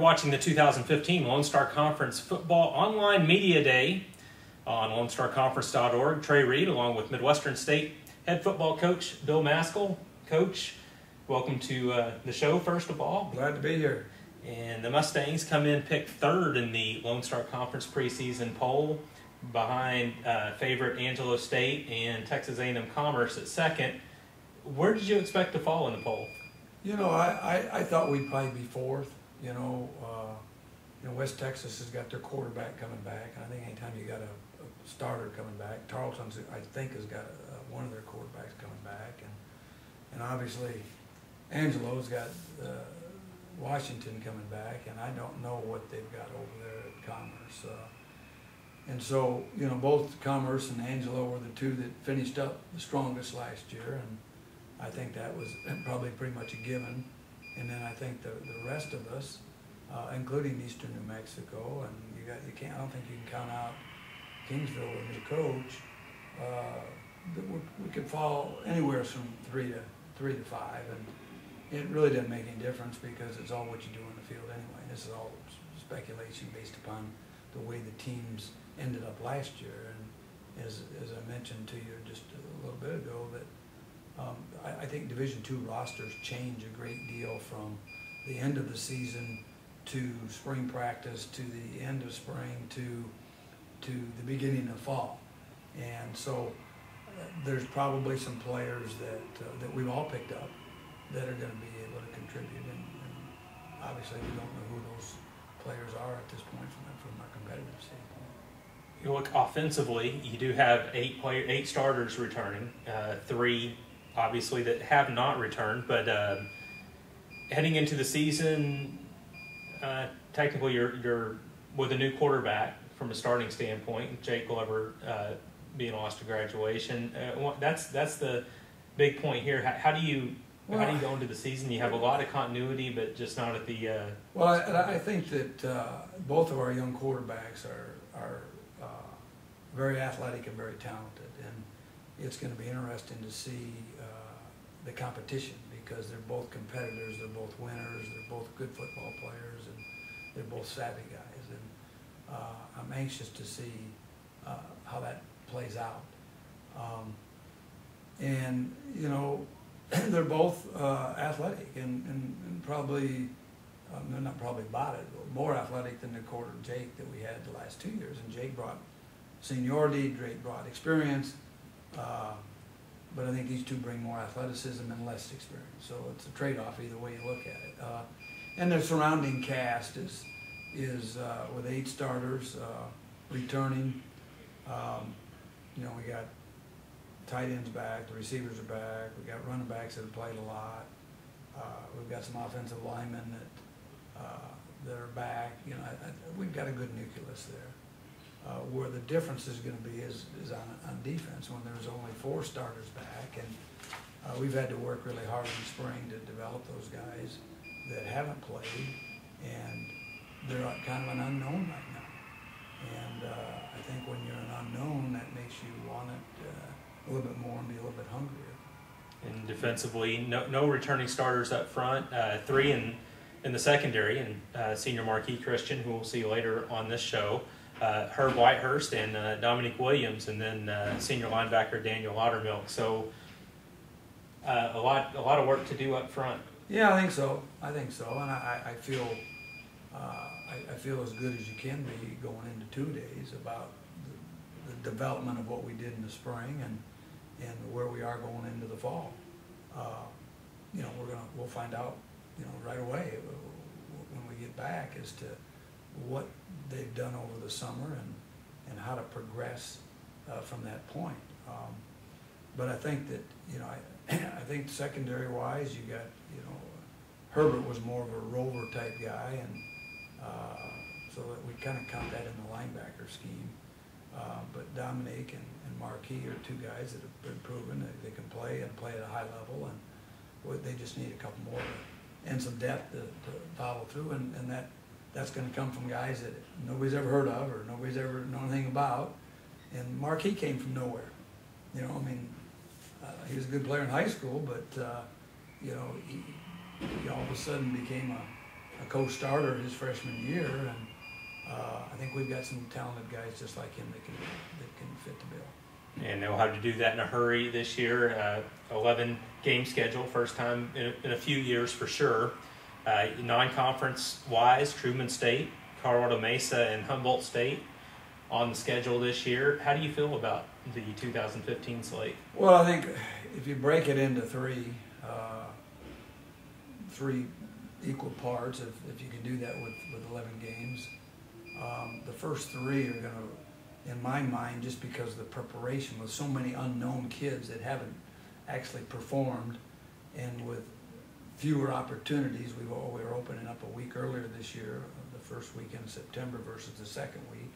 watching the 2015 Lone Star Conference Football Online Media Day on LoneStarConference.org. Trey Reed, along with Midwestern State head football coach Bill Maskell. Coach, welcome to the show, first of all. Glad to be here. And the Mustangs come in picked third in the Lone Star Conference preseason poll, behind favorite Angelo State and Texas A&M Commerce at second. Where did you expect to fall in the poll? You know, I thought we'd probably be fourth. West Texas has got their quarterback coming back. And I think anytime you got a starter coming back, Tarleton's, I think, has got one of their quarterbacks coming back. And obviously, Angelo's got Washington coming back, and I don't know what they've got over there at Commerce. And so, both Commerce and Angelo were the two that finished up the strongest last year, and I think that was probably pretty much a given. And then I think the rest of us, including Eastern New Mexico, and I don't think you can count out Kingsville, a new coach. We could fall anywhere from 3 to 5, and it really doesn't make any difference because it's all what you do in the field anyway. This is all speculation based upon the way the teams ended up last year. And as I mentioned to you just a little bit ago, that I think Division II rosters change a great deal from the end of the season to spring practice to the end of spring to the beginning of fall. And so there's probably some players that we've all picked up that are going to be able to contribute. And obviously we don't know who those players are at this point from a competitive standpoint. You look offensively, you do have 8 starters returning, 3 obviously that have not returned, but heading into the season, technically you're with a new quarterback from a starting standpoint. Jake Glover being lost to graduation. That's the big point here. How do you go into the season? You have a lot of continuity, but just not at the. Well, I think that both of our young quarterbacks are very athletic and very talented, and it's going to be interesting to see the competition because they're both competitors, they're both winners, they're both good football players, and they're both savvy guys. And I'm anxious to see how that plays out. They're both athletic and probably, they're not probably about it, but more athletic than the quarter Jake that we had the last 2 years. And Jake brought seniority, Drake brought experience, but I think these two bring more athleticism and less experience. So it's a trade-off either way you look at it. And their surrounding cast is with 8 starters returning. We got tight ends back, the receivers are back, we got running backs that have played a lot. We've got some offensive linemen that are back. We've got a good nucleus there. Where the difference is going to be is on defense when there's only 4 starters back, and we've had to work really hard in the spring to develop those guys that haven't played, and they're kind of an unknown right now. And I think when you're an unknown, that makes you want it a little bit more and be a little bit hungrier. And defensively, no returning starters up front, 3 in the secondary, and senior Marquis Christian, who we'll see later on this show, Herb Whitehurst and Dominique Williams, and then senior linebacker Daniel Laudermilk. So a lot of work to do up front. Yeah, I think so. And I feel as good as you can be going into 2 days about the development of what we did in the spring and where we are going into the fall. We'll find out right away when we get back as to what they've done over the summer and how to progress from that point. But I think that I think secondary wise, you got Herbert was more of a rover type guy, and so that we kind of count that in the linebacker scheme. But Dominique and Marquis are 2 guys that have been proven that they can play and play at a high level, and they just need a couple more and some depth to follow through, and that's going to come from guys that nobody's ever heard of or nobody's ever known anything about. And Marquis came from nowhere. He was a good player in high school, but he all of a sudden became a a co-starter his freshman year, and I think we've got some talented guys just like him that can fit the bill. And they'll have to do that in a hurry this year. 11 game schedule, first time in a few years for sure. Non-conference wise, Truman State, Colorado Mesa, and Humboldt State on the schedule this year. How do you feel about the 2015 slate? Well, I think if you break it into three equal parts, if you can do that with 11 games, the first three are going to, in my mind, just because of the preparation with so many unknown kids that haven't actually performed, and with fewer opportunities, we were opening up a week earlier this year, the first weekend in September versus the second week.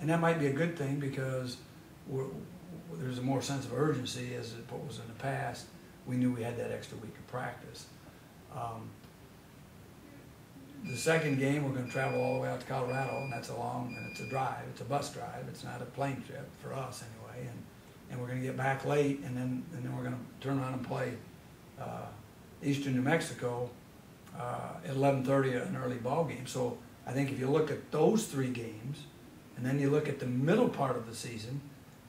And that might be a good thing because there's a more sense of urgency as it was in the past. We knew we had that extra week of practice. The second game, we're going to travel all the way out to Colorado, and that's and it's a drive. It's a bus drive. It's not a plane trip for us anyway. And we're going to get back late, and then we're going to turn around and play Eastern New Mexico at 11:30, an early ball game. So I think if you look at those three games, and then you look at the middle part of the season,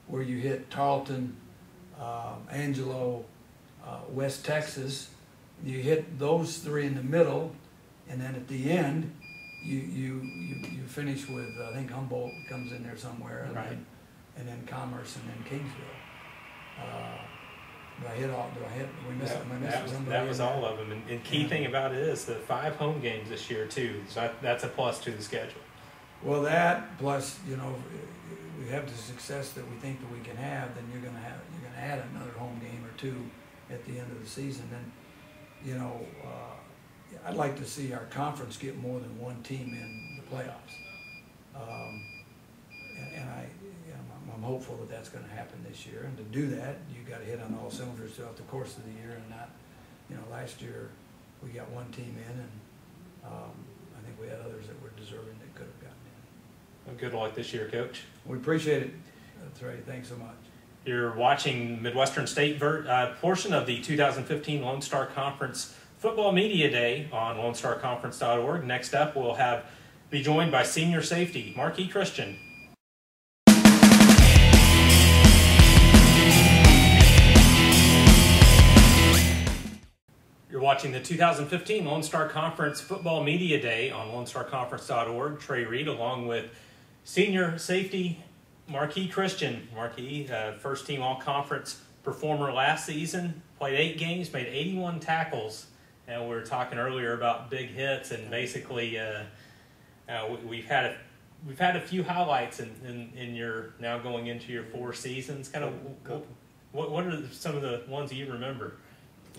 where you hit Tarleton, Angelo, West Texas, you hit those three in the middle, and then at the end, you finish with, I think Humboldt comes in there somewhere, right, and then Commerce, and then Kingsville. Do I hit all? Do I hit? We missed. That was all of them. And key thing about it is the 5 home games this year too. So that's a plus to the schedule. Well, that plus, we have the success that we think that we can have, then you're going to add another home game or two at the end of the season. And I'd like to see our conference get more than one team in the playoffs. And I'm hopeful that that's going to happen this year. And to do that, you got to hit on all cylinders throughout the course of the year, and not, last year we got one team in, and I think we had others that were deserving that could have gotten in. Well, good luck this year, Coach. We appreciate it. That's right. Thanks so much. You're watching Midwestern State portion of the 2015 Lone Star Conference Football Media Day on LoneStarConference.org. Next up, we'll be joined by senior safety Marquis Christian. You're watching the 2015 Lone Star Conference Football Media Day on LoneStarConference.org. Trey Reed along with senior safety Marquis Christian. Marquis, first team all-conference performer last season, played 8 games, made 81 tackles. And we were talking earlier about big hits, and basically we've had a few highlights in your now going into your 4 seasons. Kind of, what are some of the ones you remember?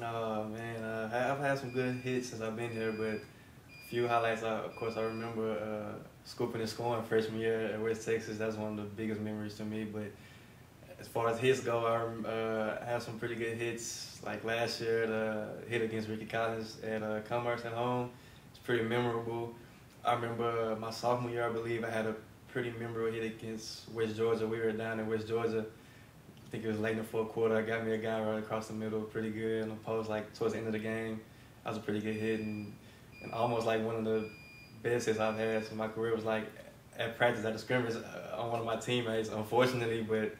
Oh man, I've had some good hits since I've been here, but a few highlights. Of course, I remember scooping and scoring freshman year at West Texas. That's one of the biggest memories to me. But as far as hits go, I have some pretty good hits. Like last year, the hit against Ricky Collins at Commerce at home. It's pretty memorable. I remember my sophomore year, I believe, I had a pretty memorable hit against West Georgia. We were down in West Georgia. I think it was late in the fourth quarter. I got me a guy right across the middle, pretty good on the post, like towards the end of the game. That was a pretty good hit, and almost like one of the best hits I've had. So my career was like at practice at the scrimmage on one of my teammates, unfortunately, but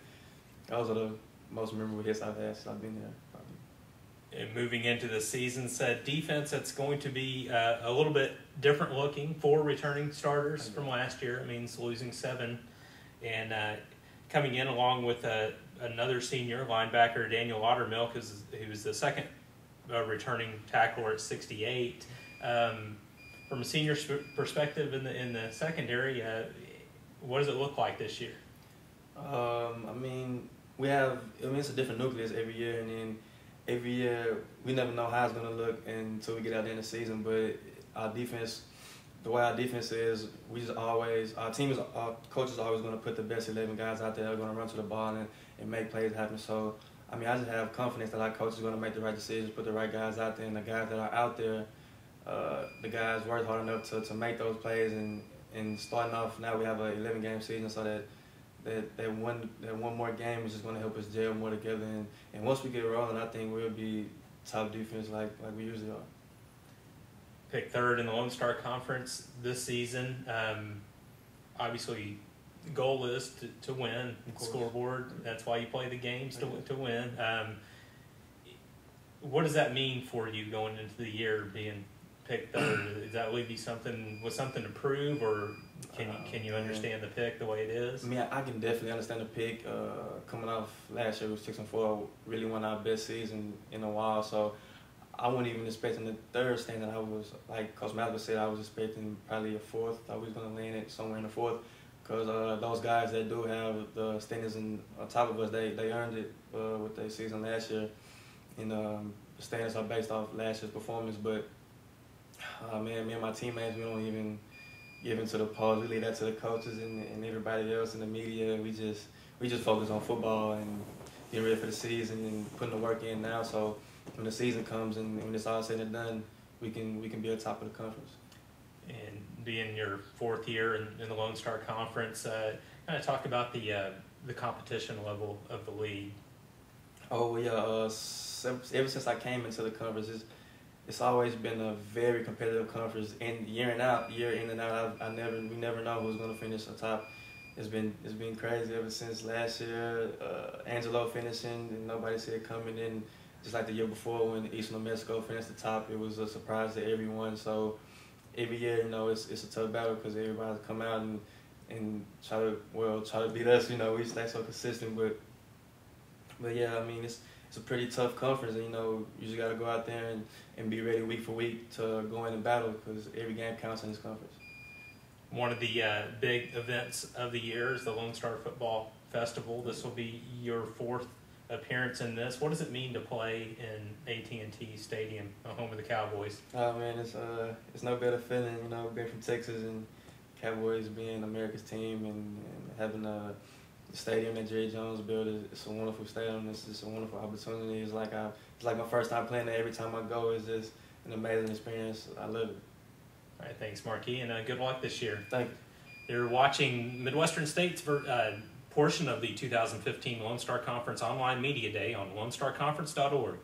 those are the most memorable hits I've had since I've been there. Probably. And moving into the season, said defense that's going to be a little bit different looking. 4 returning starters from last year. It means losing 7, and coming in along with another senior linebacker, Daniel Laudermilk, who was the second returning tackler at 68. From a senior perspective in the secondary, what does it look like this year? It's a different nucleus every year, and then every year we never know how it's going to look until we get out there in the season. But our defense, the way our defense is, our coach is always going to put the best 11 guys out there that are going to run to the ball and make plays happen. So, I just have confidence that our coach is going to make the right decisions, put the right guys out there, and the guys that are out there, the guys work hard enough to make those plays. And starting off now, we have an 11-game season, so that one more game is just going to help us gel more together. And once we get rolling, I think we'll be top defense like we usually are. picked third in the Lone Star Conference this season. Obviously, the goal is to win. Scoreboard. That's why you play the games to win. What does that mean for you going into the year being picked third? Does that leave you something to prove, or can you understand the pick the way it is? I mean, I can definitely understand the pick. Coming off last year, it was 6-4. Really won our best season in a while. So I wasn't even expecting the third standing. I was, like Coach Malcolm said, I was expecting probably a fourth. I was going to land it somewhere in the fourth, because those guys that do have the standings on top of us, they earned it with their season last year. And the standings are based off last year's performance. But man, me and my teammates, we don't even give into the polls. We leave that to the coaches and everybody else in the media. We just focus on football and getting ready for the season and putting the work in now. So when the season comes and when it's all said and done, we can be at the top of the conference. And being your fourth year in the Lone Star Conference, kind of talk about the competition level of the league. Oh yeah, ever since I came into the conference, it's always been a very competitive conference, and year in and out. We never know who's gonna finish atop. It's been crazy ever since last year. Angelo finishing, and nobody saw it coming in. Just like the year before when Eastern New Mexico finished the top, it was a surprise to everyone. So every year, it's a tough battle because everybody's come out and try to beat us. We stay so consistent, but yeah, I mean it's a pretty tough conference, and you just got to go out there and be ready week for week to go in and battle, because every game counts in this conference. One of the big events of the year is the Lone Star Football Festival. This will be your fourth appearance in this. What does it mean to play in AT&T Stadium, home of the Cowboys? Oh man, it's no better feeling, being from Texas and Cowboys being America's team and having the stadium that Jerry Jones built. It's a wonderful stadium. It's just a wonderful opportunity. It's like my first time playing there. Every time I go, it's just an amazing experience. I love it. All right, thanks, Marquis, and good luck this year. Thank you. You're watching Midwestern State's portion of the 2015 Lone Star Conference Online Media Day on LoneStarConference.org.